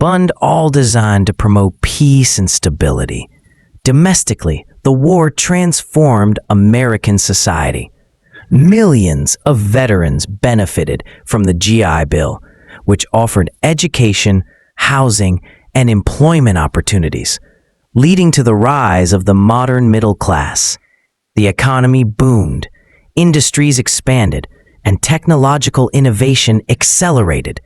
but all designed to promote peace and stability. Domestically, the war transformed American society. Millions of veterans benefited from the GI Bill, which offered education, housing, and employment opportunities, leading to the rise of the modern middle class. The economy boomed, industries expanded, and technological innovation accelerated.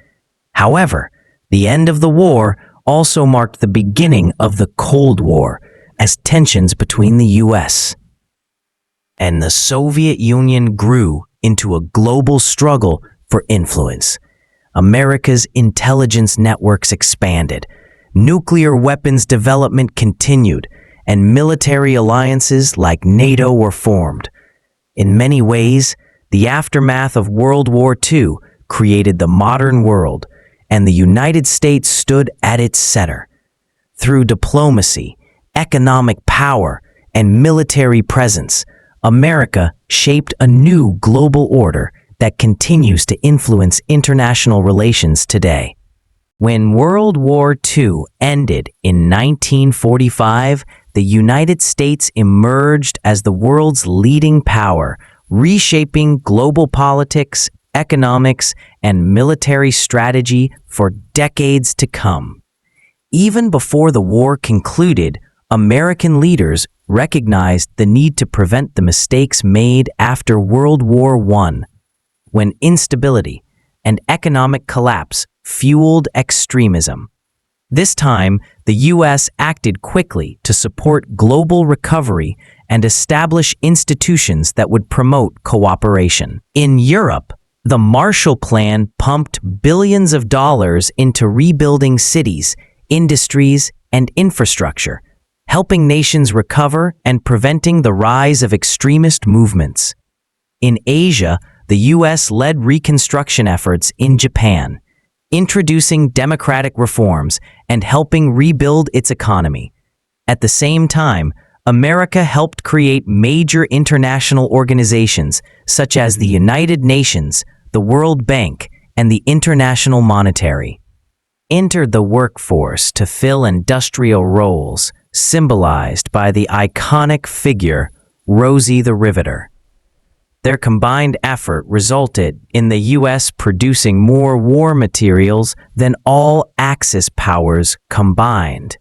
However, the end of the war also marked the beginning of the Cold War, as tensions between the U.S. and the Soviet Union grew into a global struggle for influence. America's intelligence networks expanded, nuclear weapons development continued, and military alliances like NATO were formed. In many ways, the aftermath of World War II created the modern world, and the United States stood at its center. Through diplomacy, economic power, and military presence, America shaped a new global order that continues to influence international relations today. When World War II ended in 1945, the United States emerged as the world's leading power, reshaping global politics, economics, and military strategy for decades to come. Even before the war concluded, American leaders recognized the need to prevent the mistakes made after World War I, when instability and economic collapse fueled extremism. This time, the U.S. acted quickly to support global recovery and establish institutions that would promote cooperation. In Europe, the Marshall Plan pumped billions of dollars into rebuilding cities, industries, and infrastructure, helping nations recover and preventing the rise of extremist movements. In Asia, the U.S. led reconstruction efforts in Japan, introducing democratic reforms and helping rebuild its economy. At the same time, America helped create major international organizations such as the United Nations, the World Bank, and the International Monetary. Entered the workforce to fill industrial roles, symbolized by the iconic figure Rosie the Riveter. Their combined effort resulted in the U.S. producing more war materials than all Axis powers combined.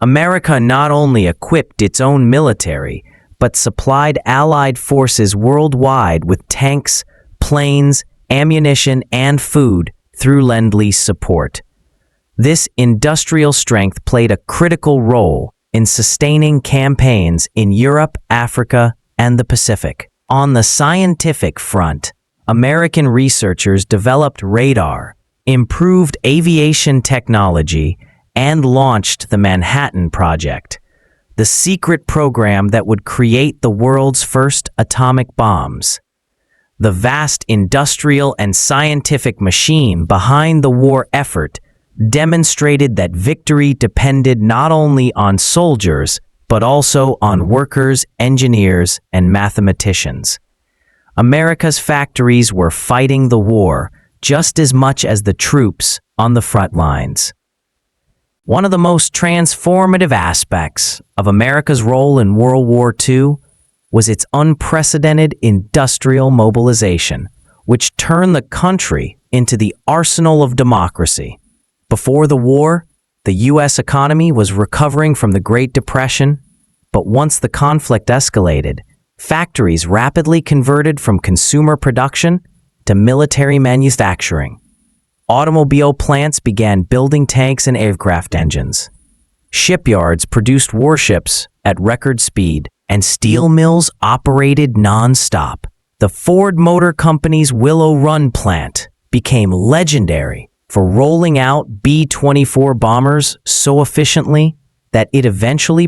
America not only equipped its own military, but supplied Allied forces worldwide with tanks, planes, ammunition, and food through Lend-Lease support. This industrial strength played a critical role in sustaining campaigns in Europe, Africa, and the Pacific. On the scientific front, American researchers developed radar, improved aviation technology, and launched the Manhattan Project, the secret program that would create the world's first atomic bombs. The vast industrial and scientific machine behind the war effort demonstrated that victory depended not only on soldiers, but also on workers, engineers, and mathematicians. America's factories were fighting the war just as much as the troops on the front lines. One of the most transformative aspects of America's role in World War II was its unprecedented industrial mobilization, which turned the country into the arsenal of democracy. Before the war, the U.S. economy was recovering from the Great Depression, but once the conflict escalated, factories rapidly converted from consumer production to military manufacturing. Automobile plants began building tanks and aircraft engines. Shipyards produced warships at record speed, and steel mills operated non-stop. The Ford Motor Company's Willow Run plant became legendary for rolling out B-24 bombers so efficiently that it eventually